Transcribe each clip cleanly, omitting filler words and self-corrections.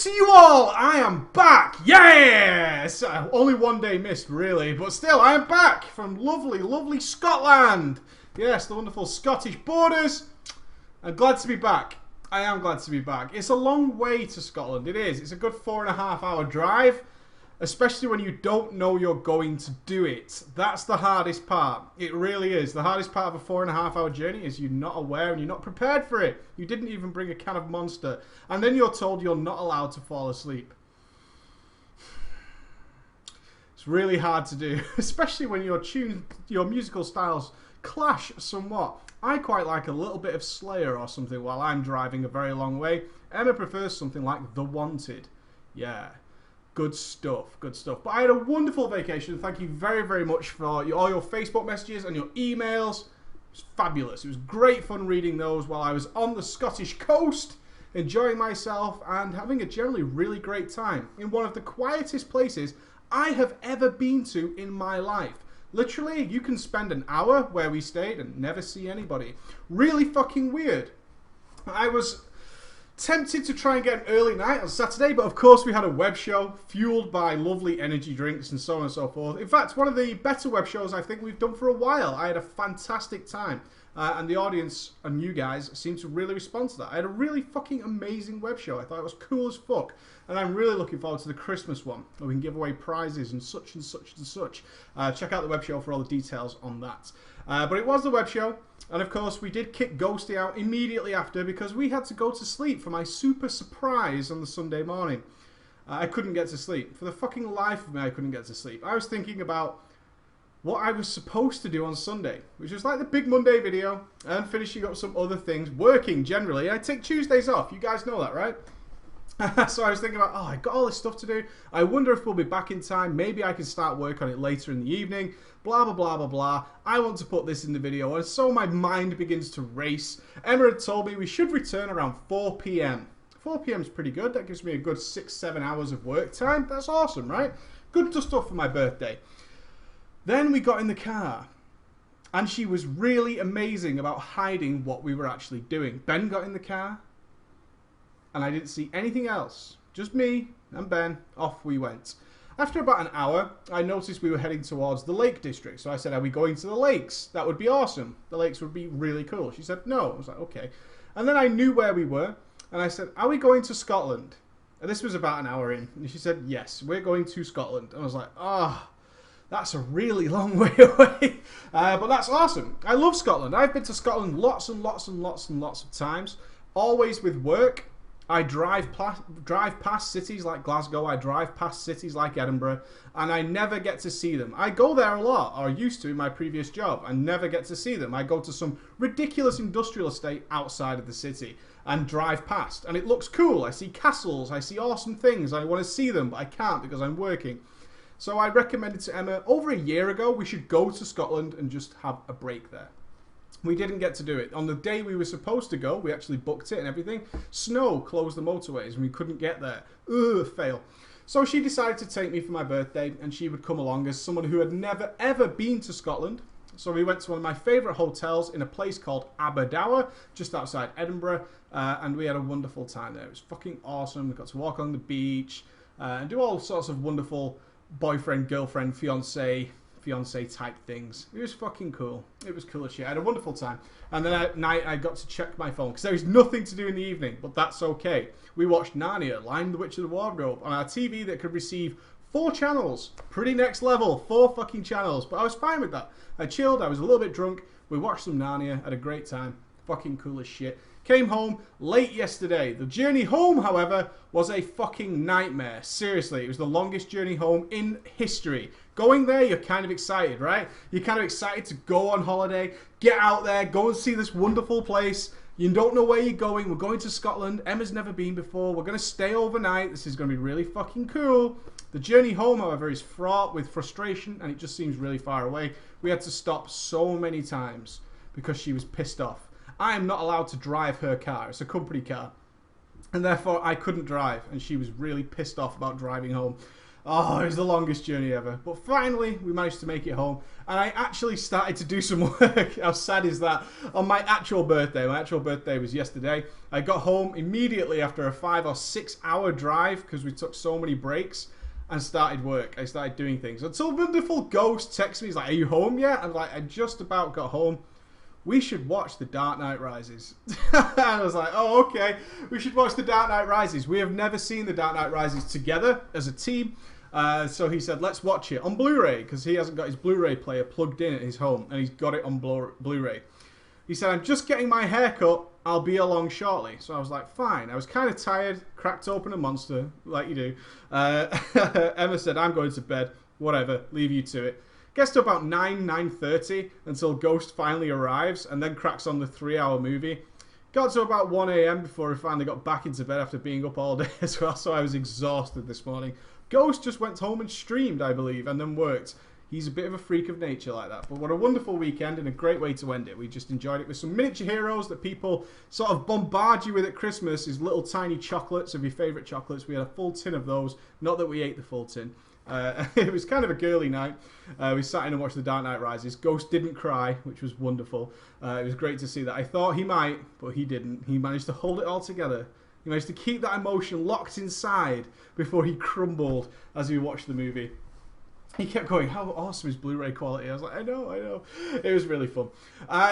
to you all! I am back! Yes! Only one day missed, really, but still, I am back from lovely, lovely Scotland! Yes, the wonderful Scottish borders. I'm glad to be back. I am glad to be back. It's a long way to Scotland, it is. It's a good 4.5 hour drive, especially when you don't know you're going to do it. That's the hardest part. It really is. The hardest part of a 4.5 hour journey is you're not aware and you're not prepared for it. You didn't even bring a can of Monster. And then you're told you're not allowed to fall asleep. It's really hard to do, especially when your musical styles clash somewhat. I quite like a little bit of Slayer or something while I'm driving a very long way. Emma prefers something like The Wanted. Yeah. Good stuff, good stuff. But I had a wonderful vacation. Thank you very, very much for all your Facebook messages and your emails. It was fabulous. It was great fun reading those while I was on the Scottish coast, enjoying myself and having a generally really great time in one of the quietest places I have ever been to in my life. Literally, you can spend an hour where we stayed and never see anybody. Really fucking weird. I was tempted to try and get an early night on Saturday, but of course we had a web show fueled by lovely energy drinks and so on and so forth. In fact, one of the better web shows I think we've done for a while. I had a fantastic time. And the audience and you guys seem to really respond to that. I had a really fucking amazing web show. I thought it was cool as fuck. And I'm really looking forward to the Christmas one, where we can give away prizes and such and such and such. Check out the web show for all the details on that. But it was the web show. And of course, we did kick Ghosty out immediately after because we had to go to sleep for my super surprise on the Sunday morning. I couldn't get to sleep. For the fucking life of me, I couldn't get to sleep. I was thinking about what I was supposed to do on Sunday, which was like the Big Monday video and finishing up some other things, working generally. I take Tuesdays off. You guys know that, right? So I was thinking about, I got all this stuff to do. I wonder if we'll be back in time. Maybe I can start work on it later in the evening. Blah, blah, blah, blah, blah. I want to put this in the video. And so my mind begins to race. Emma had told me we should return around 4 p.m. 4 p.m. is pretty good. That gives me a good 6-7 hours of work time. That's awesome, right? Good stuff for my birthday. Then we got in the car. And she was really amazing about hiding what we were actually doing. Ben got in the car. And I didn't see anything else. Just me and Ben. Off we went. After about an hour, I noticed we were heading towards the Lake District. So I said, are we going to the lakes? That would be awesome. The lakes would be really cool. She said, no. I was like, okay. And then I knew where we were. And I said, are we going to Scotland? And this was about an hour in. And she said, yes, we're going to Scotland. And I was like, that's a really long way away. But that's awesome. I love Scotland. I've been to Scotland lots and lots and lots and lots of times. Always with work. I drive past cities like Glasgow, I drive past cities like Edinburgh, and I never get to see them. I go there a lot, or used to in my previous job, and never get to see them. I go to some ridiculous industrial estate outside of the city and drive past, and it looks cool. I see castles, I see awesome things, I want to see them, but I can't because I'm working. So I recommended to Emma over a year ago we should go to Scotland and just have a break there. We didn't get to do it. On the day we were supposed to go, we actually booked it and everything. Snow closed the motorways and we couldn't get there. Fail. So she decided to take me for my birthday and she would come along as someone who had never ever been to Scotland. So we went to one of my favourite hotels in a place called Aberdour, just outside Edinburgh, and we had a wonderful time there. It was fucking awesome. We got to walk along the beach and do all sorts of wonderful boyfriend, girlfriend, fiance type things. It was fucking cool. It was cool as shit. I had a wonderful time. And then at night I got to check my phone because there was nothing to do in the evening, but that's okay. We watched Narnia, Lion the Witch of the Wardrobe on our TV that could receive 4 channels. Pretty next level. 4 fucking channels. But I was fine with that. I chilled. I was a little bit drunk. We watched some Narnia. Had a great time. Fucking cool as shit. Came home late yesterday. The journey home, however, was a fucking nightmare. Seriously, it was the longest journey home in history. Going there, you're kind of excited, right? You're kind of excited to go on holiday, get out there, go and see this wonderful place. You don't know where you're going. We're going to Scotland. Emma's never been before. We're going to stay overnight. This is going to be really fucking cool. The journey home, however, is fraught with frustration and it just seems really far away. We had to stop so many times because she was pissed off. I am not allowed to drive her car. It's a company car. And therefore, I couldn't drive. And she was really pissed off about driving home. Oh, it was the longest journey ever. But finally, we managed to make it home. And I actually started to do some work. How sad is that? On my actual birthday. My actual birthday was yesterday. I got home immediately after a 5 or 6 hour drive because we took so many breaks and started work. I started doing things. Until wonderful Ghost texts me. He's like, are you home yet? I'm like, I just about got home. We should watch The Dark Knight Rises. And I was like, oh, okay. We should watch The Dark Knight Rises. We have never seen The Dark Knight Rises together as a team. So he said, let's watch it on Blu-ray, because he hasn't got his Blu-ray player plugged in at his home, and he's got it on Blu-ray. He said, I'm just getting my hair cut. I'll be along shortly. So I was like, fine. I was kind of tired, cracked open a Monster, like you do. Emma said, I'm going to bed. Whatever, leave you to it. Gets to about 9:30 until Ghost finally arrives, and then cracks on the 3-hour movie. Got to about 1 a.m. before we finally got back into bed after being up all day as well, so I was exhausted this morning. Ghost just went home and streamed, I believe, and then worked. He's a bit of a freak of nature like that. But what a wonderful weekend and a great way to end it. We just enjoyed it with some miniature heroes that people sort of bombard you with at Christmas, is little tiny chocolates of your favourite chocolates. We had a full tin of those. Not that we ate the full tin. It was kind of a girly night. We sat in and watched The Dark Knight Rises. Ghost didn't cry, which was wonderful. It was great to see that. I thought he might, but he didn't. He managed to hold it all together. He managed to keep that emotion locked inside before he crumbled as we watched the movie. He kept going, how awesome is Blu-ray quality? I was like, I know. It was really fun.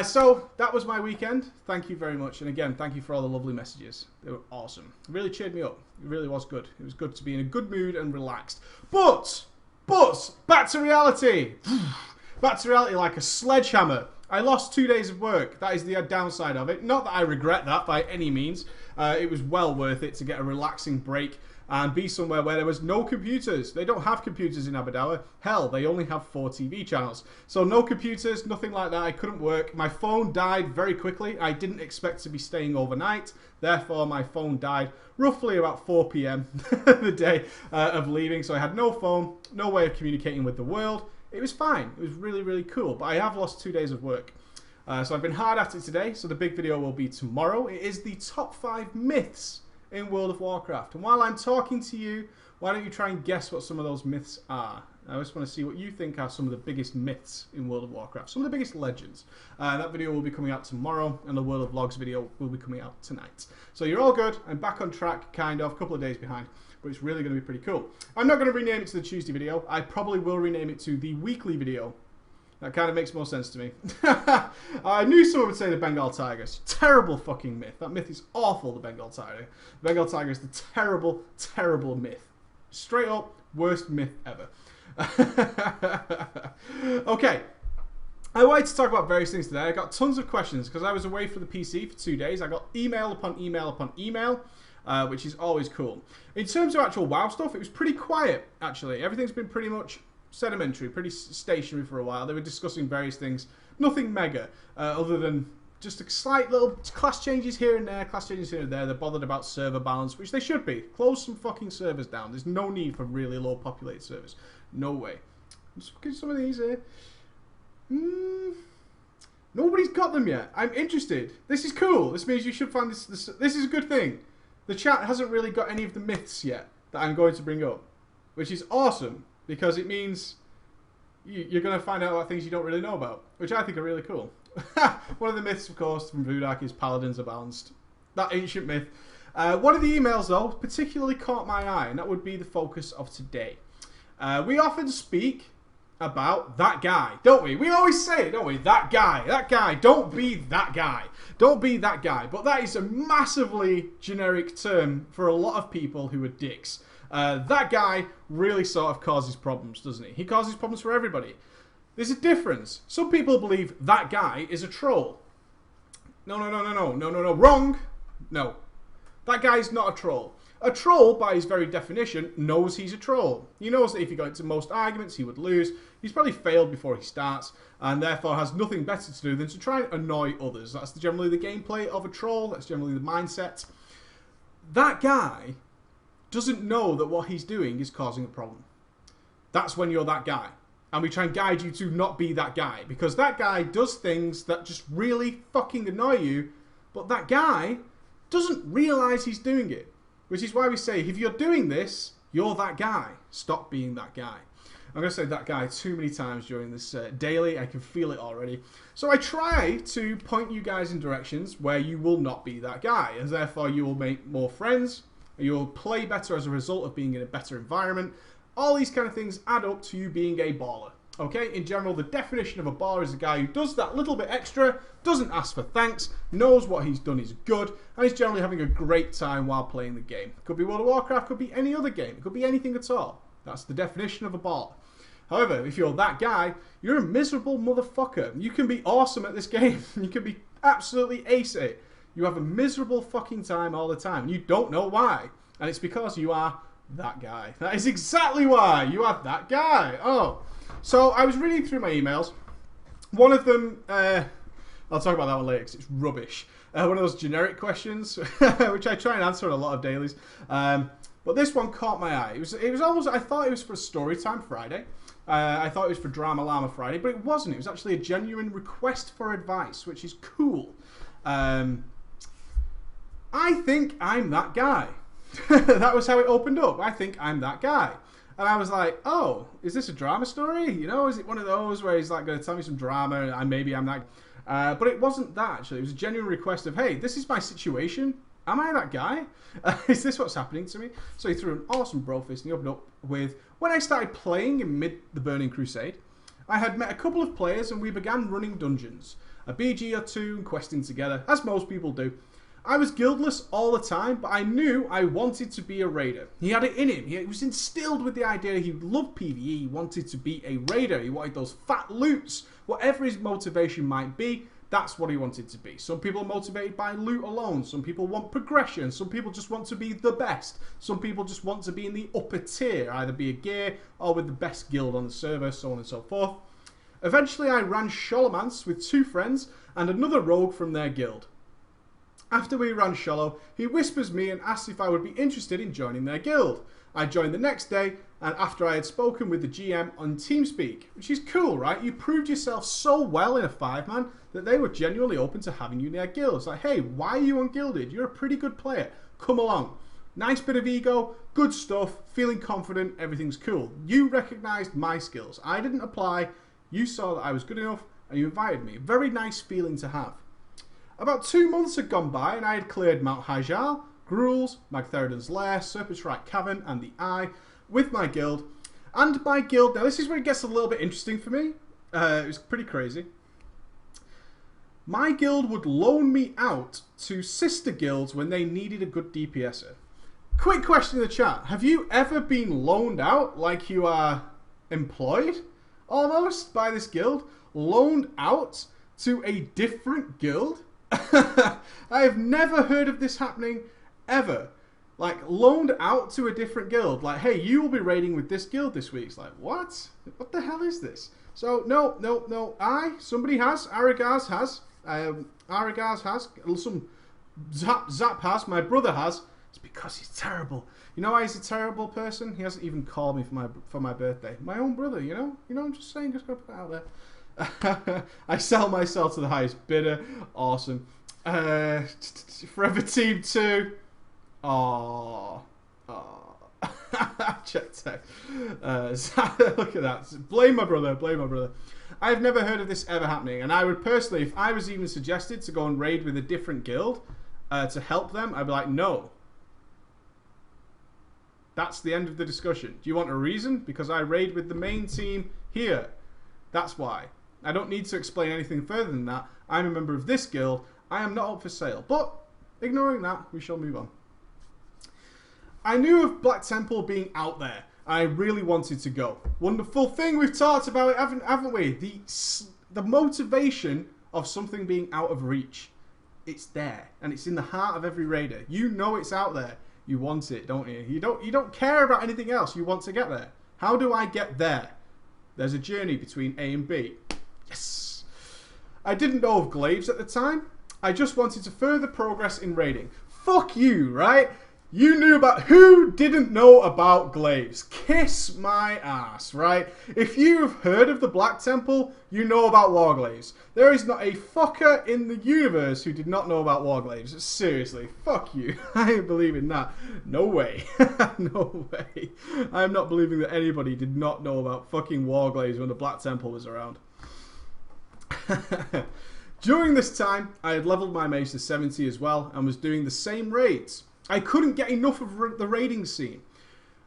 So that was my weekend. Thank you very much. And again, thank you for all the lovely messages. They were awesome. It really cheered me up. It really was good. It was good to be in a good mood and relaxed. But, back to reality. Back to reality like a sledgehammer. I lost 2 days of work. That is the downside of it. Not that I regret that by any means. It was well worth it to get a relaxing break and be somewhere where there was no computers. They don't have computers in Aberdour. Hell, they only have 4 TV channels. So no computers, nothing like that. I couldn't work. My phone died very quickly. I didn't expect to be staying overnight. Therefore, my phone died roughly about 4 p.m. the day of leaving. So I had no phone, no way of communicating with the world. It was fine. It was really, really cool. But I have lost 2 days of work. So I've been hard at it today. So the big video will be tomorrow. It is the top 5 myths in World of Warcraft. And while I'm talking to you, why don't you try and guess what some of those myths are? I just want to see what you think are some of the biggest myths in World of Warcraft. Some of the biggest legends. That video will be coming out tomorrow, and the World of Logs video will be coming out tonight. So you're all good. I'm back on track, kind of. A couple of days behind. But it's really going to be pretty cool. I'm not going to rename it to the Tuesday video. I probably will rename it to the weekly video. That kind of makes more sense to me. I knew someone would say the Bengal tiger. It's a terrible fucking myth. That myth is awful, the Bengal tiger. The Bengal tiger is the terrible, terrible myth. Straight up, worst myth ever. Okay. I wanted to talk about various things today. I got tons of questions because I was away for the PC for 2 days. I got email upon email upon email. Which is always cool. In terms of actual WoW stuff, it was pretty quiet, actually. Everything's been pretty much sedimentary, pretty stationary for a while. They were discussing various things. Nothing mega, other than just a slight little class changes here and there, class changes here and there. They're bothered about server balance, which they should be. Close some fucking servers down. There's no need for really low populated servers. No way. I'm just looking at some of these here. Nobody's got them yet. I'm interested. This is cool. This means you should find this is a good thing. The chat hasn't really got any of the myths yet that I'm going to bring up, which is awesome because it means you're going to find out about things you don't really know about, which I think are really cool. One of the myths, of course, from Voodoo is paladins are balanced. That ancient myth. One of the emails, though, particularly caught my eye, and that would be the focus of today. We often speak about that guy, don't we? We always say it, don't we? That guy, don't be that guy. Don't be that guy. But that is a massively generic term for a lot of people who are dicks. That guy really sort of causes problems, doesn't he? He causes problems for everybody. There's a difference. Some people believe that guy is a troll. No, wrong. No. That guy's not a troll. A troll, by his very definition, knows he's a troll. He knows that if he got into most arguments, he would lose. He's probably failed before he starts, and therefore has nothing better to do than to try and annoy others. That's generally the gameplay of a troll. That's generally the mindset. That guy doesn't know that what he's doing is causing a problem. That's when you're that guy. And we try and guide you to not be that guy. Because that guy does things that just really fucking annoy you, but that guy doesn't realise he's doing it. Which is why we say, if you're doing this, You're that guy. Stop being that guy. I'm going to say that guy too many times during this daily. I can feel it already. So I try to point you guys in directions where you will not be that guy, and therefore you will make more friends, you will play better as a result of being in a better environment. All these kind of things add up to you being a baller. Okay, in general, the definition of a baller is a guy who does that little bit extra, doesn't ask for thanks, knows what he's done is good, and is generally having a great time while playing the game. Could be World of Warcraft, could be any other game, it could be anything at all. That's the definition of a baller. However, if you're that guy, you're a miserable motherfucker. You can be awesome at this game. You can be absolutely ace at it. You have a miserable fucking time all the time, and you don't know why. And it's because you are that guy. That is exactly why. You are that guy. Oh. So I was reading through my emails. One of them, I'll talk about that one later because it's rubbish. One of those generic questions, which I try and answer in a lot of dailies. But this one caught my eye. It was almost, I thought it was for Storytime Friday. I thought it was for Drama Llama Friday, but it wasn't. It was actually a genuine request for advice, which is cool. I think I'm that guy. That was how it opened up. I think I'm that guy. And I was like, oh, is this a drama story? You know, is it one of those where he's like going to tell me some drama and maybe I'm that... but it wasn't that, actually. It was a genuine request of, hey, this is my situation. Am I that guy? Is this what's happening to me? So he threw an awesome brofist and he opened up with, when I started playing in mid the Burning Crusade, I had met a couple of players and we began running dungeons. A BG or two and questing together, as most people do. I was guildless all the time, but I knew I wanted to be a raider. He had it in him. He was instilled with the idea he loved PvE. He wanted to be a raider. He wanted those fat loots. Whatever his motivation might be, that's what he wanted to be. Some people are motivated by loot alone. Some people want progression. Some people just want to be the best. Some people just want to be in the upper tier, either be a gear or with the best guild on the server, so on and so forth. Eventually, I ran Sholomance with 2 friends and another rogue from their guild. After we ran Shollow, he whispers me and asks if I would be interested in joining their guild. I joined the next day, and after I had spoken with the GM on TeamSpeak, which is cool, right? You proved yourself so well in a 5-man that they were genuinely open to having you in their guild. It's like, hey, why are you ungilded? You're a pretty good player. Come along. Nice bit of ego, good stuff, feeling confident, everything's cool. You recognised my skills. I didn't apply. You saw that I was good enough, and you invited me. Very nice feeling to have. About 2 months had gone by and I had cleared Mount Hyjal, Gruul's, Magtheridon's Lair, Serpent's Cavern and the Eye with my guild. And my guild, now this is where it gets a little bit interesting for me. It was pretty crazy. My guild would loan me out to sister guilds when they needed a good DPSer. Quick question in the chat. Have you ever been loaned out like you are employed almost by this guild? Loaned out to a different guild? I have never heard of this happening ever. Like, loaned out to a different guild. Like, hey, you will be raiding with this guild this week. It's like, what? What the hell is this? So, no. Somebody has. Aragaz has. Aragaz has. Some Zap has. My brother has. It's because he's terrible. You know why he's a terrible person? He hasn't even called me for my birthday. My own brother, you know? I'm just saying, just gotta put it out there. I sell myself to the highest bidder. Awesome. Forever Team 2. Aww. Check text. Look at that. Blame my brother. I've never heard of this ever happening. And I would personally, if I was even suggested to go and raid with a different guild to help them, I'd be like, no. That's the end of the discussion. Do you want a reason? Because I raid with the main team here. That's why. I don't need to explain anything further than that. I'm a member of this guild. I am not up for sale. But, ignoring that, we shall move on. I knew of Black Temple being out there. I really wanted to go. Wonderful thing, we've talked about it, haven't we? The motivation of something being out of reach. It's there. And it's in the heart of every raider. You know it's out there. You want it, don't you? You don't care about anything else. You want to get there. How do I get there? There's a journey between A and B. Yes! I didn't know of Glaives at the time. I just wanted to further progress in raiding. Fuck you, right? You knew about... Who didn't know about glaives? Kiss my ass, right? If you've heard of the Black Temple, you know about Warglaives. There is not a fucker in the universe who did not know about Warglaives. Seriously, fuck you. I ain't believing that. No way. No way. I'm not believing that anybody did not know about fucking Warglaives when the Black Temple was around. During this time, I had leveled my mage to 70 as well and was doing the same raids. I couldn't get enough of the raiding scene,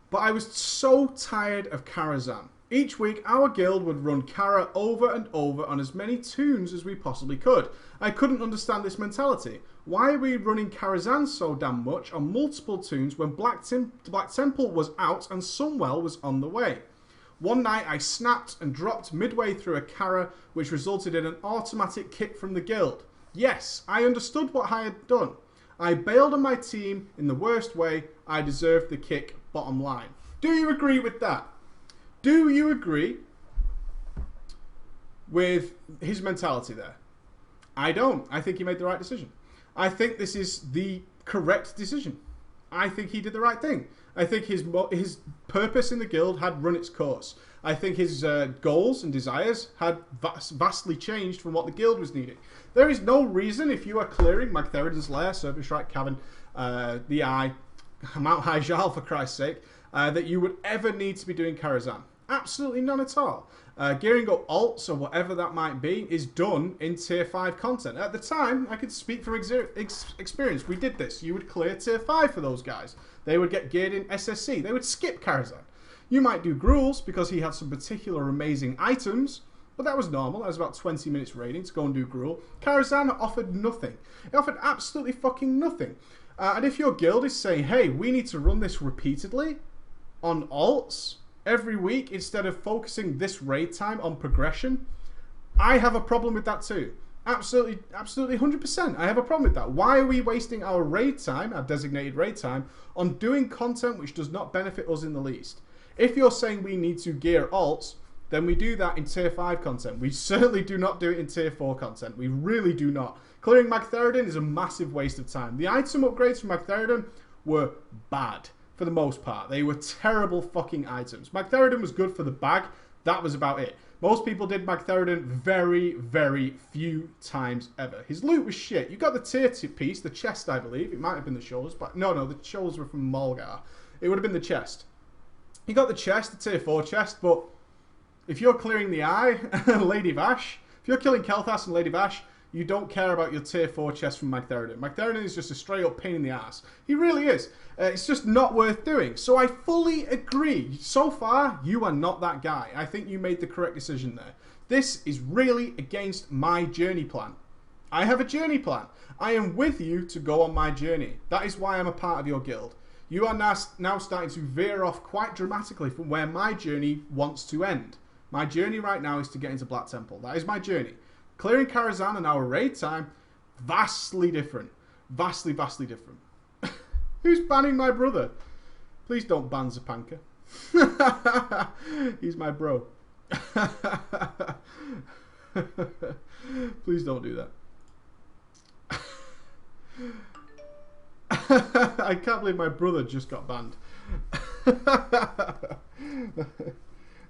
but I was so tired of Karazhan. Each week, our guild would run Kara over and over on as many toons as we possibly could. I couldn't understand this mentality. Why are we running Karazhan so damn much on multiple toons when Black Temple was out and Sunwell was on the way? One night I snapped and dropped midway through a Kara, which resulted in an automatic kick from the guild. Yes, I understood what I had done. I bailed on my team in the worst way. I deserved the kick, bottom line. Do you agree with that? Do you agree with his mentality there? I don't. I think he made the right decision. I think this is the correct decision. I think he did the right thing. I think his purpose in the guild had run its course. I think his goals and desires had vastly changed from what the guild was needing. There is no reason, if you are clearing Magtheridon's Lair, Serpent Shrike Cavern, the Eye, Mount Hyjal for Christ's sake, that you would ever need to be doing Karazhan. Absolutely none at all. Gearing up alts or whatever that might be is done in tier 5 content. At the time, I could speak from experience. We did this. You would clear tier 5 for those guys. They would get geared in SSC. They would skip Karazhan. You might do Gruul's because he had some particular amazing items, but that was normal. That was about 20 minutes raiding to go and do Gruul. Karazhan offered nothing. It offered absolutely fucking nothing. And if your guild is saying, hey, we need to run this repeatedly on alts every week instead of focusing this raid time on progression, I have a problem with that too. Absolutely 100%. I have a problem with that. Why are we wasting our raid time, our designated raid time, on doing content which does not benefit us in the least? If you're saying we need to gear alts, then we do that in tier 5 content. We certainly do not do it in tier 4 content. We really do not. Clearing Magtheridon is a massive waste of time. The item upgrades for Magtheridon were bad for the most part. They were terrible fucking items. Magtheridon was good for the bag. That was about it. Most people did Magtheridon very, very few times ever. His loot was shit. You got the tier 2 piece, the chest, I believe. It might have been the shoulders, but no, the shoulders were from Mulgar. It would have been the chest. You got the chest, the tier 4 chest, but if you're clearing the Eye and Lady Vash, if you're killing Kel'Thas and Lady Vash, you don't care about your tier 4 chest from Magtheridon. Magtheridon is just a straight up pain in the ass. He really is. It's just not worth doing. So I fully agree. So far, you are not that guy. I think you made the correct decision there. This is really against my journey plan. I have a journey plan. I am with you to go on my journey. That is why I'm a part of your guild. You are now starting to veer off quite dramatically from where my journey wants to end. My journey right now is to get into Black Temple. That is my journey. Clearing Karazhan and our raid time, vastly different. Vastly, vastly different. Who's banning my brother? Please don't ban Zapanka. He's my bro. Please don't do that. I can't believe my brother just got banned.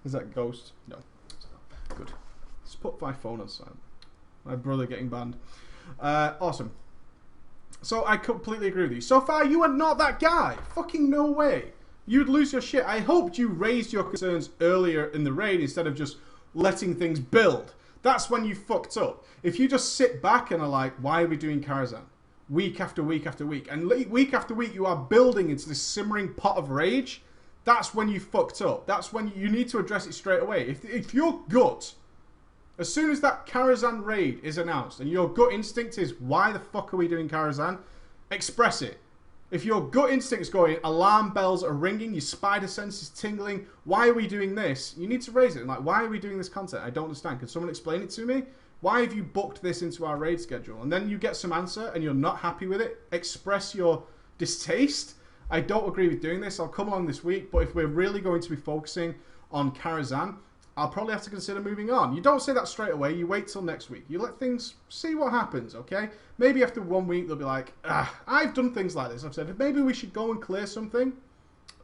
Is that Ghost? No. Good. Let's put my phone on silent. My brother getting banned. Awesome. So I completely agree with you. So far, you are not that guy. Fucking no way. You'd lose your shit. I hoped you raised your concerns earlier in the raid instead of just letting things build. That's when you fucked up. If you just sit back and are like, why are we doing Karazhan? Week after week after week. And week after week you are building into this simmering pot of rage. That's when you fucked up. That's when you need to address it straight away. If your gut, as soon as that Karazhan raid is announced and your gut instinct is, why the fuck are we doing Karazhan? Express it. If your gut instinct is going, alarm bells are ringing, your spider sense is tingling, why are we doing this? You need to raise it. Like, why are we doing this content? I don't understand. Can someone explain it to me? Why have you booked this into our raid schedule? And then you get some answer and you're not happy with it. Express your distaste. I don't agree with doing this. I'll come along this week. But if we're really going to be focusing on Karazhan, I'll probably have to consider moving on. You don't say that straight away. You wait till next week. You let things, see what happens, okay? Maybe after 1 week, they'll be like, I've done things like this. I've said, maybe we should go and clear something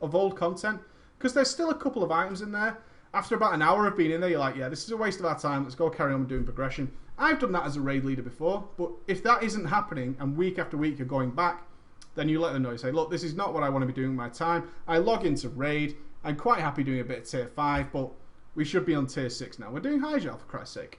of old content, because there's still a couple of items in there. After about an hour of being in there, you're like, yeah, this is a waste of our time. Let's go carry on doing progression. I've done that as a raid leader before, but if that isn't happening and week after week you're going back, then you let them know. You say, look, this is not what I want to be doing with my time. I log into raid. I'm quite happy doing a bit of tier 5, but we should be on tier 6 now. We're doing Hyjal, for Christ's sake.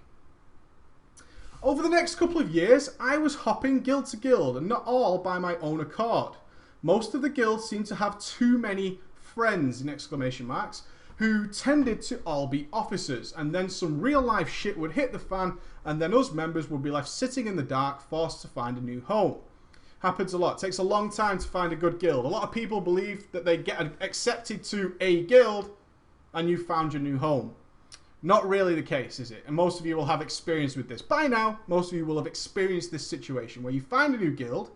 Over the next couple of years, I was hopping guild to guild, and not all by my own accord. Most of the guilds seemed to have too many friends, in exclamation marks, who tended to all be officers, and then some real life shit would hit the fan, and then us members would be left sitting in the dark, forced to find a new home. Happens a lot. Takes a long time to find a good guild. A lot of people believe that they get accepted to a guild and you found your new home. Not really the case, is it? And most of you will have experience with this. By now, most of you will have experienced this situation where you find a new guild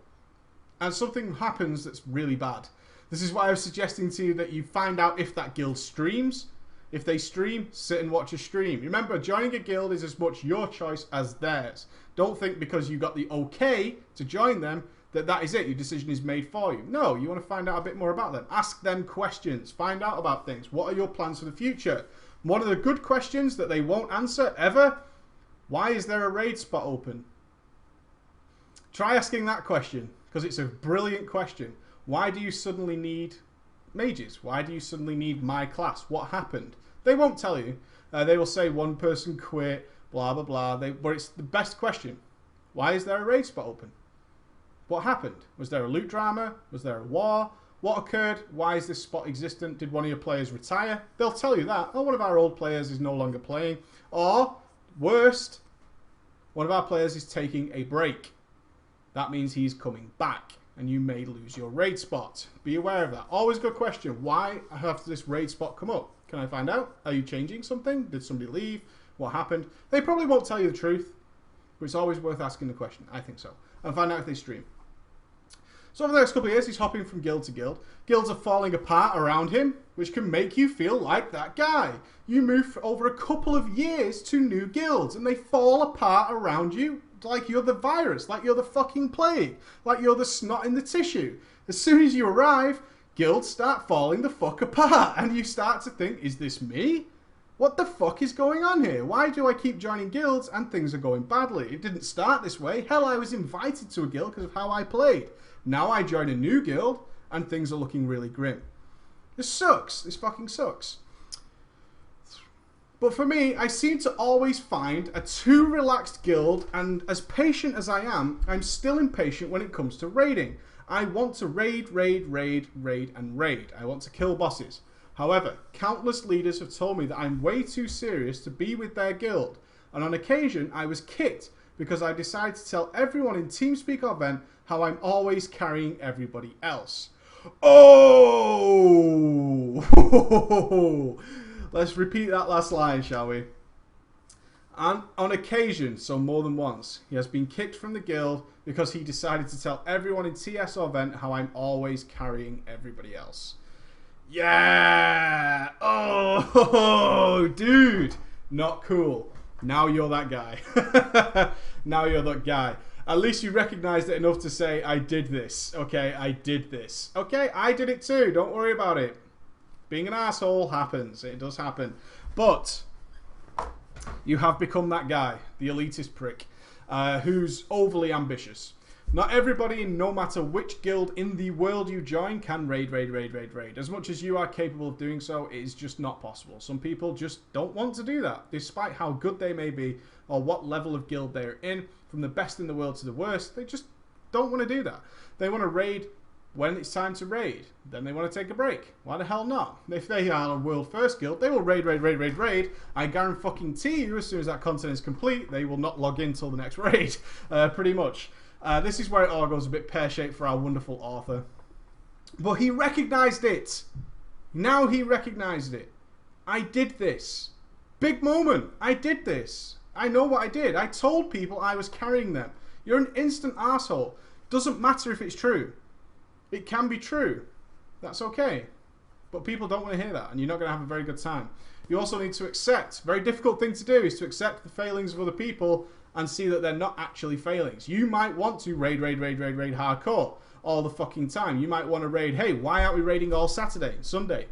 and something happens that's really bad. This is why I was suggesting to you that you find out if that guild streams. If they stream, sit and watch a stream. Remember, joining a guild is as much your choice as theirs. Don't think because you got the okay to join them that is it. Your decision is made for you. No, you want to find out a bit more about them. Ask them questions. Find out about things. What are your plans for the future? One of the good questions that they won't answer ever, why is there a raid spot open? Try asking that question, because it's a brilliant question. Why do you suddenly need mages? Why do you suddenly need my class? What happened? They won't tell you. They will say one person quit, blah, blah, blah. But it's the best question. Why is there a raid spot open? What happened? Was there a loot drama? Was there a war? What occurred? Why is this spot existent? Did one of your players retire? They'll tell you that. Oh, one of our old players is no longer playing. Or, worst, one of our players is taking a break. That means he's coming back, and you may lose your raid spot. Be aware of that. Always good question. Why have this raid spot come up? Can I find out? Are you changing something? Did somebody leave? What happened? They probably won't tell you the truth, but it's always worth asking the question. I think so. And find out if they stream. So over the next couple of years, he's hopping from guild to guild. Guilds are falling apart around him, which can make you feel like that guy. You move over a couple of years to new guilds, and they fall apart around you like you're the virus, like you're the fucking plague, like you're the snot in the tissue. As soon as you arrive, guilds start falling the fuck apart, and you start to think, is this me? What the fuck is going on here? Why do I keep joining guilds and things are going badly? It didn't start this way. Hell, I was invited to a guild because of how I played. Now I join a new guild and things are looking really grim. This sucks. This fucking sucks. But for me, I seem to always find a too relaxed guild, and as patient as I am, I'm still impatient when it comes to raiding. I want to raid, raid, raid, raid, and raid. I want to kill bosses. However, countless leaders have told me that I'm way too serious to be with their guild, and on occasion I was kicked because I decided to tell everyone in TeamSpeak or Vent how I'm always carrying everybody else. Oh! Let's repeat that last line, shall we? And on occasion, so more than once, he has been kicked from the guild because he decided to tell everyone in TS or Vent how I'm always carrying everybody else. Yeah! Oh, dude! Not cool. Now you're that guy. Now you're that guy. At least you recognized it enough to say, I did this. Okay, I did this. Okay, I did it too. Don't worry about it. Being an asshole happens. It does happen. But you have become that guy, the elitist prick, who's overly ambitious. Not everybody, no matter which guild in the world you join, can raid, raid, raid, raid, raid. As much as you are capable of doing so, it is just not possible. Some people just don't want to do that, despite how good they may be or what level of guild they're in. From the best in the world to the worst, they just don't want to do that. They want to raid when it's time to raid. Then they want to take a break. Why the hell not? If they are a world first guild, they will raid, raid, raid, raid, raid. I guarantee you, as soon as that content is complete, they will not log in till the next raid. Pretty much. This is where it all goes a bit pear-shaped for our wonderful author. But he recognised it. Now he recognised it. I did this. Big moment. I did this. I know what I did. I told people I was carrying them. You're an instant arsehole. Doesn't matter if it's true. It can be true. That's okay. But people don't want to hear that, and you're not going to have a very good time. You also need to accept, very difficult thing to do, is to accept the failings of other people and see that they're not actually failings. You might want to raid hardcore all the fucking time. You might want to raid, hey, why aren't we raiding all Saturday, Sunday?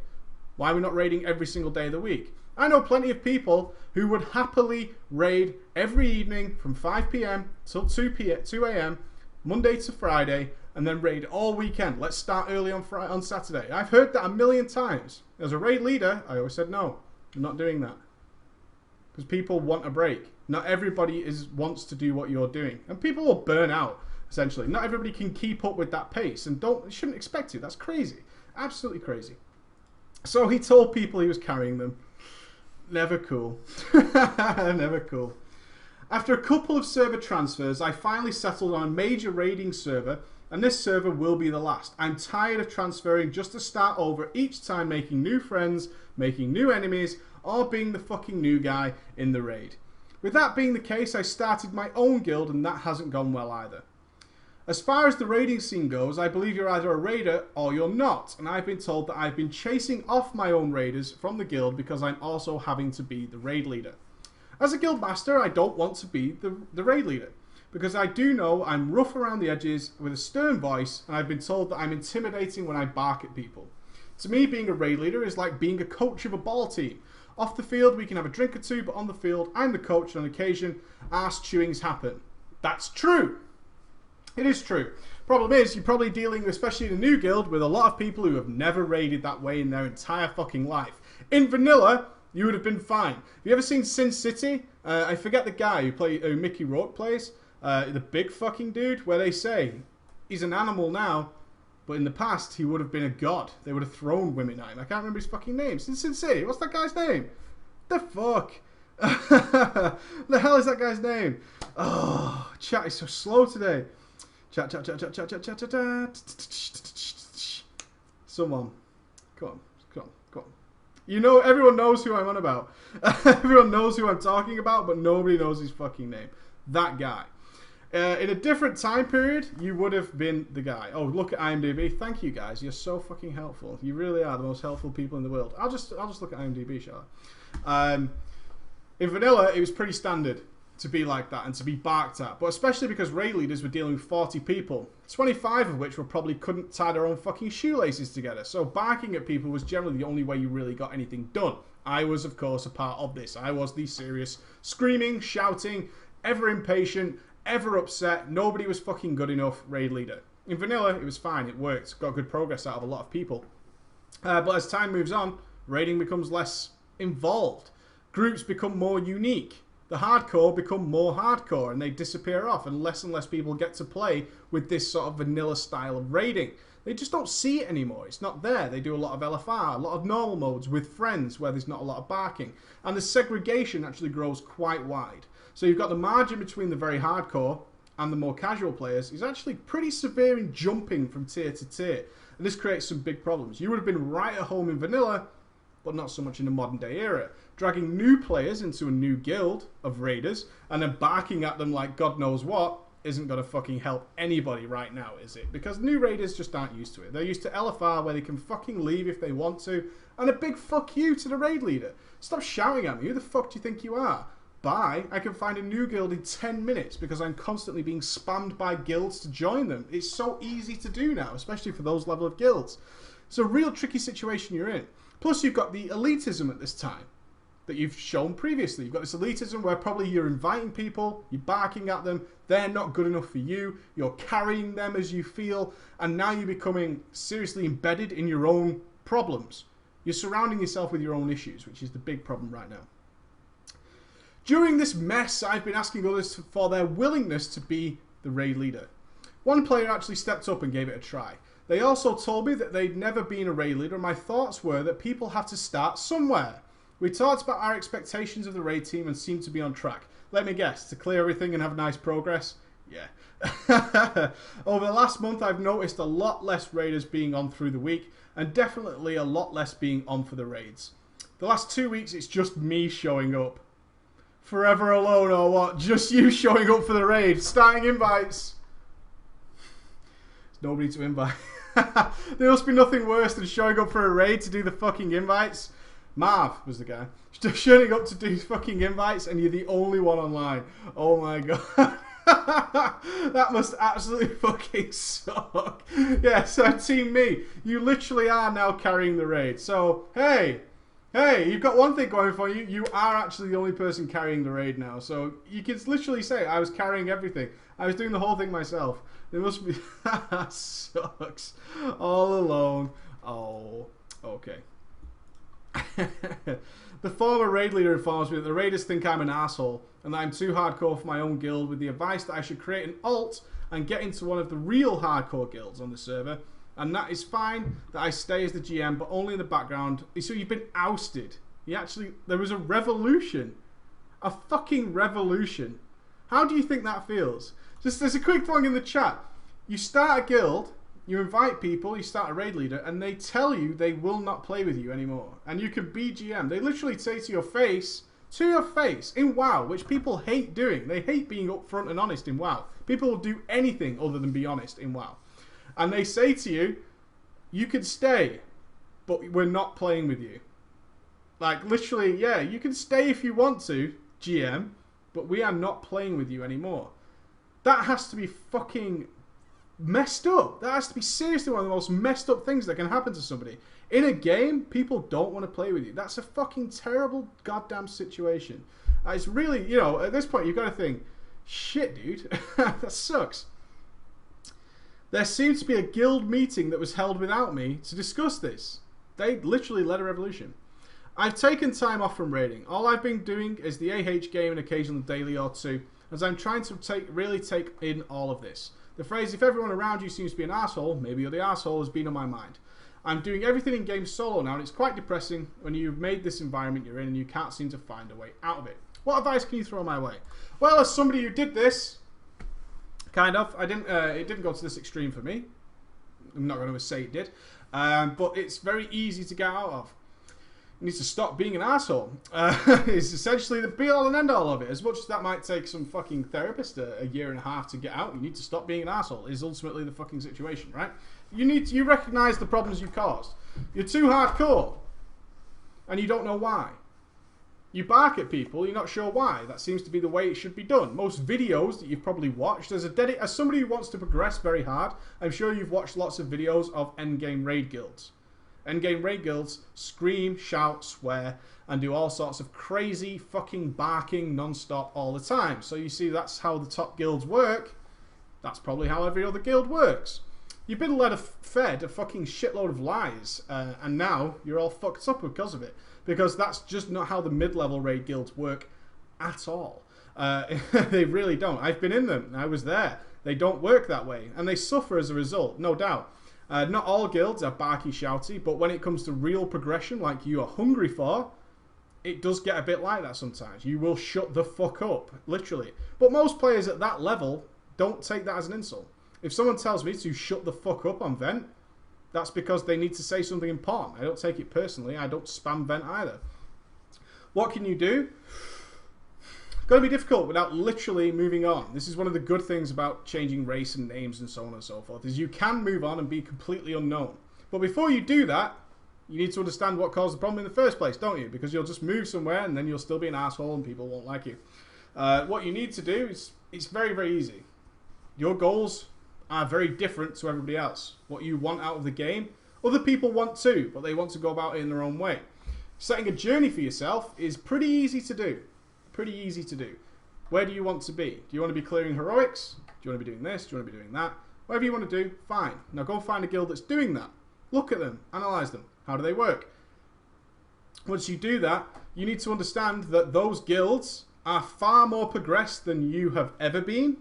Why are we not raiding every single day of the week? I know plenty of people who would happily raid every evening from 5 p.m. till 2 a.m., Monday to Friday, and then raid all weekend. Let's start early on Saturday. I've heard that a million times. As a raid leader, I always said no. I'm not doing that. Because people want a break. Not everybody wants to do what you're doing. And people will burn out, essentially. Not everybody can keep up with that pace. And shouldn't expect to. That's crazy. Absolutely crazy. So he told people he was carrying them. Never cool. Never cool. After a couple of server transfers, I finally settled on a major raiding server, and this server will be the last. I'm tired of transferring just to start over each time, making new friends, making new enemies, or being the fucking new guy in the raid. With that being the case, I started my own guild, and that hasn't gone well either. As far as the raiding scene goes, I believe you're either a raider or you're not, and I've been told that I've been chasing off my own raiders from the guild because I'm also having to be the raid leader. As a guild master, I don't want to be the raid leader, because I do know I'm rough around the edges with a stern voice, and I've been told that I'm intimidating when I bark at people. To me, being a raid leader is like being a coach of a ball team. Off the field, we can have a drink or two, but on the field, I'm the coach, and on occasion, arse chewings happen. That's true. It is true. Problem is, you're probably dealing, especially in a new guild, with a lot of people who have never raided that way in their entire fucking life. In vanilla, you would have been fine. Have you ever seen Sin City? I forget the guy who Mickey Rourke plays. The big fucking dude, where they say he's an animal now, but in the past he would have been a god. They would have thrown women at him. I can't remember his fucking name. Sin City. What's that guy's name? The fuck? The hell is that guy's name? Oh, chat is so slow today. Chat. Someone. Come on. You know, everyone knows who I'm on about. Everyone knows who I'm talking about, but nobody knows his fucking name. That guy. In a different time period, you would have been the guy. Oh, look at IMDb. Thank you, guys. You're so fucking helpful. You really are the most helpful people in the world. I'll just look at IMDb, shall I? In vanilla, it was pretty standard to be like that and to be barked at, but especially because raid leaders were dealing with 40 people, 25 of which probably couldn't tie their own fucking shoelaces together. So barking at people was generally the only way you really got anything done. I was, of course, a part of this. I was the serious, screaming, shouting, ever impatient, ever upset, nobody was fucking good enough raid leader. In vanilla, it was fine, it worked, got good progress out of a lot of people. But as time moves on, raiding becomes less involved. Groups become more unique. The hardcore become more hardcore and they disappear off, and less people get to play with this sort of vanilla style of raiding. They just don't see it anymore. It's not there. They do a lot of LFR, a lot of normal modes with friends where there's not a lot of barking. And the segregation actually grows quite wide. So you've got the margin between the very hardcore and the more casual players is actually pretty severe in jumping from tier to tier. And this creates some big problems. You would have been right at home in vanilla, but not so much in the modern day era. Dragging new players into a new guild of raiders and then barking at them like God knows what isn't going to fucking help anybody right now, is it? Because new raiders just aren't used to it. They're used to LFR where they can fucking leave if they want to, and a big fuck you to the raid leader. Stop shouting at me. Who the fuck do you think you are? Bye. I can find a new guild in 10 minutes because I'm constantly being spammed by guilds to join them. It's so easy to do now, especially for those level of guilds. It's a real tricky situation you're in. Plus you've got the elitism at this time that you've shown previously. You've got this elitism where probably you're inviting people, you're barking at them, they're not good enough for you, you're carrying them as you feel, and now you're becoming seriously embedded in your own problems. You're surrounding yourself with your own issues, which is the big problem right now. During this mess, I've been asking others for their willingness to be the raid leader. One player actually stepped up and gave it a try. They also told me that they'd never been a raid leader, and my thoughts were that people have to start somewhere. We talked about our expectations of the raid team and seemed to be on track. Let me guess, to clear everything and have nice progress? Yeah. Over the last month, I've noticed a lot less raiders being on through the week, and definitely a lot less being on for the raids. The last 2 weeks, it's just me showing up. Forever alone or what? Just you showing up for the raid. Starting invites. There's nobody to invite. There must be nothing worse than showing up for a raid to do the fucking invites. Marv was the guy. Just showing up to do fucking invites and you're the only one online. Oh my god. That must absolutely fucking suck. Yeah, so team me, you literally are now carrying the raid. So, hey, you've got one thing going for you. You are actually the only person carrying the raid now. So you can literally say, I was carrying everything. I was doing the whole thing myself. There must be... That sucks. All alone. Oh, okay. The former raid leader informs me that the raiders think I'm an asshole and that I'm too hardcore for my own guild, with the advice that I should create an alt and get into one of the real hardcore guilds on the server, and that is fine that I stay as the GM but only in the background. So you've been ousted. There was a revolution. A fucking revolution. How do you think that feels? There's a quick thing in the chat. You start a guild, you invite people, you start a raid leader, and they tell you they will not play with you anymore. And you can be GM. They literally say to your face, in WoW, which people hate doing. They hate being upfront and honest in WoW. People will do anything other than be honest in WoW. And they say to you, you can stay, but we're not playing with you. Like, literally, yeah, you can stay if you want to, GM, but we are not playing with you anymore. That has to be fucking messed up. That has to be seriously one of the most messed up things that can happen to somebody. In a game, people don't want to play with you. That's a fucking terrible goddamn situation. It's really, you know, at this point, you've got to think, shit, dude, that sucks. There seems to be a guild meeting that was held without me to discuss this. They literally led a revolution. I've taken time off from raiding. All I've been doing is the AH game and occasional daily or two, as I'm trying to really take in all of this. The phrase, if everyone around you seems to be an asshole, maybe you're the asshole, has been on my mind. I'm doing everything in game solo now, and it's quite depressing when you've made this environment you're in and you can't seem to find a way out of it. What advice can you throw my way? Well, as somebody who did this, kind of, it didn't go to this extreme for me. I'm not going to say it did. But it's very easy to get out of. You need to stop being an asshole. It's essentially the be-all and end-all of it. As much as that might take some fucking therapist a year and a half to get out, you need to stop being an asshole, is ultimately the fucking situation, right? You recognise the problems you've caused. You're too hardcore, and you don't know why. You bark at people, you're not sure why. That seems to be the way it should be done. Most videos that you've probably watched, as somebody who wants to progress very hard, I'm sure you've watched lots of videos of endgame raid guilds. Endgame raid guilds scream, shout, swear, and do all sorts of crazy fucking barking non-stop all the time. So you see, that's how the top guilds work. That's probably how every other guild works. You've been fed a fucking shitload of lies, and now you're all fucked up because of it. Because that's just not how the mid-level raid guilds work at all. They really don't. I've been in them. I was there. They don't work that way. And they suffer as a result, no doubt. Not all guilds are barky, shouty, but when it comes to real progression like you are hungry for, it does get a bit like that sometimes. You will shut the fuck up, literally. But most players at that level don't take that as an insult. If someone tells me to shut the fuck up on vent, that's because they need to say something important. I don't take it personally. I don't spam vent either. What can you do? Going to be difficult without literally moving on. This is one of the good things about changing race and names and so on and so forth, is you can move on and be completely unknown. But before you do that, you need to understand what caused the problem in the first place, don't you? Because you'll just move somewhere and then you'll still be an asshole and people won't like you. What you need to do is, it's very, very easy. Your goals are very different to everybody else. What you want out of the game, other people want too, but they want to go about it in their own way. Setting a journey for yourself is pretty easy to do. Pretty easy to do. Where do you want to be? Do you want to be clearing heroics? Do you want to be doing this? Do you want to be doing that? Whatever you want to do, fine. Now go find a guild that's doing that. Look at them. Analyze them. How do they work? Once you do that, you need to understand that those guilds are far more progressed than you have ever been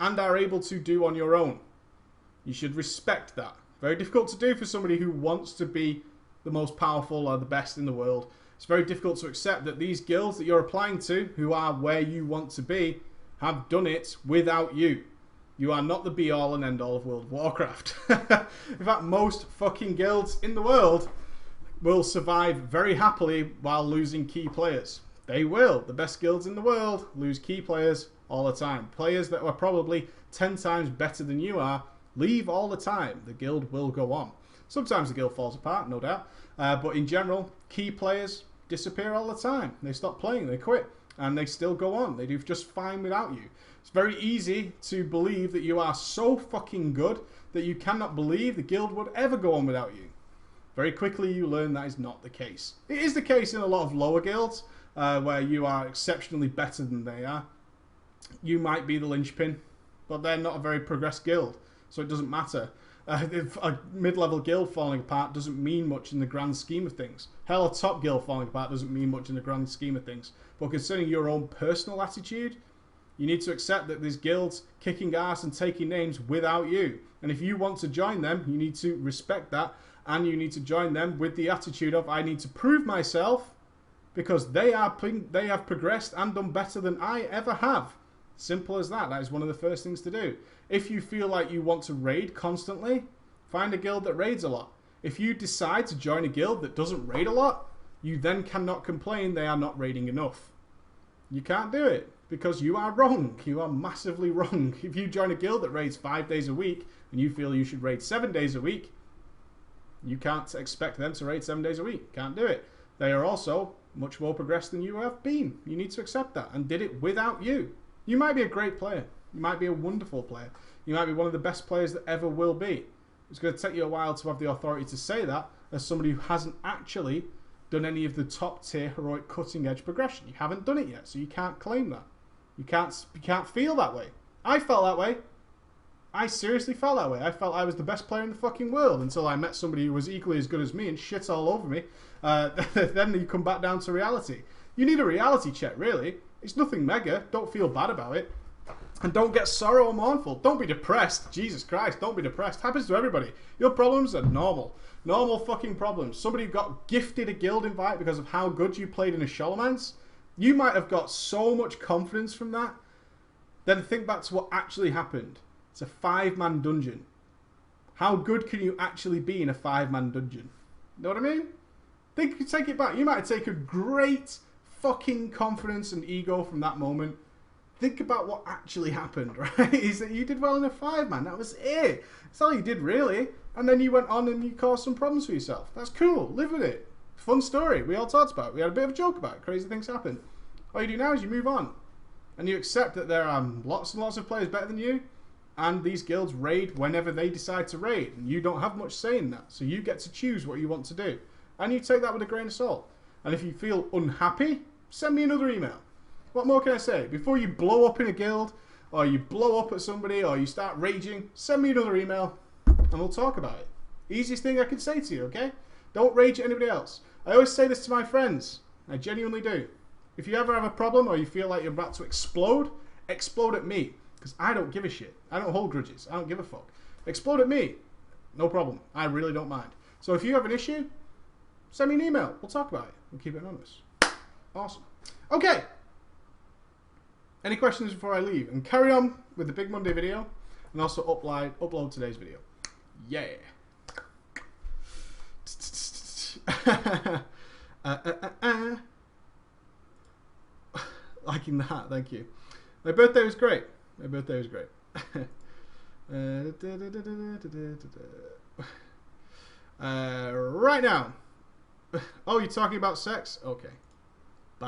and are able to do on your own. You should respect that. Very difficult to do for somebody who wants to be the most powerful or the best in the world. It's very difficult to accept that these guilds that you're applying to, who are where you want to be, have done it without you. You are not the be-all and end-all of World of Warcraft. In fact, most fucking guilds in the world will survive very happily while losing key players. They will. The best guilds in the world lose key players all the time. Players that are probably 10 times better than you are Leave all the time. The guild will go on. Sometimes the guild falls apart, no doubt. But in general, key players disappear all the time. They stop playing, they quit, and they still go on. They do just fine without you. It's very easy to believe that you are so fucking good that you cannot believe the guild would ever go on without you. Very quickly you learn that is not the case. It is the case in a lot of lower guilds where you are exceptionally better than they are. You might be the linchpin, but they're not a very progressed guild, so it doesn't matter. If a mid-level guild falling apart doesn't mean much in the grand scheme of things. Hell, a top guild falling apart doesn't mean much in the grand scheme of things. But concerning your own personal attitude, you need to accept that there's guilds kicking ass and taking names without you. And if you want to join them, you need to respect that, and you need to join them with the attitude of, I need to prove myself because they have progressed and done better than I ever have. Simple as that. That is one of the first things to do. If you feel like you want to raid constantly, find a guild that raids a lot. If you decide to join a guild that doesn't raid a lot, you then cannot complain they are not raiding enough. You can't do it because you are wrong. You are massively wrong. If you join a guild that raids 5 days a week and you feel you should raid 7 days a week, you can't expect them to raid 7 days a week. Can't do it. They are also much more progressed than you have been. You need to accept that, and did it without you. You might be a great player. You might be a wonderful player. You might be one of the best players that ever will be. It's going to take you a while to have the authority to say that as somebody who hasn't actually done any of the top tier heroic cutting edge progression. You haven't done it yet, so you can't claim that. You can't feel that way. I felt that way. I seriously felt that way. I felt I was the best player in the fucking world until I met somebody who was equally as good as me and shit all over me. Then you come back down to reality. You need a reality check, really. It's nothing mega. Don't feel bad about it. And don't get sorrow or mournful. Don't be depressed. Jesus Christ, don't be depressed. Happens to everybody. Your problems are normal. Normal fucking problems. Somebody got gifted a guild invite because of how good you played in a Sholomance. You might have got so much confidence from that. Then think back to what actually happened. It's a 5-man dungeon. How good can you actually be in a 5-man dungeon? You know what I mean? Take it back. You might take a great fucking confidence and ego from that moment. Think about what actually happened, right? Is that you did well in a 5-man. That was it. That's all you did, really. And then you went on and you caused some problems for yourself. That's cool. Live with it. Fun story. We all talked about it. We had a bit of a joke about it. Crazy things happen. All you do now is you move on. And you accept that there are lots and lots of players better than you. And these guilds raid whenever they decide to raid. And you don't have much say in that. So you get to choose what you want to do. And you take that with a grain of salt. And if you feel unhappy, send me another email. What more can I say? Before you blow up in a guild, or you blow up at somebody, or you start raging, send me another email, and we'll talk about it. Easiest thing I can say to you, okay? Don't rage at anybody else. I always say this to my friends. I genuinely do. If you ever have a problem, or you feel like you're about to explode at me. Because I don't give a shit. I don't hold grudges. I don't give a fuck. Explode at me. No problem. I really don't mind. So if you have an issue, send me an email. We'll talk about it. We'll keep it anonymous. Awesome. Okay. Any questions before I leave? And carry on with the Big Monday video. And also upload today's video. Yeah. Liking that. Thank you. My birthday was great. My birthday was great. Right now. Oh, you're talking about sex? Okay.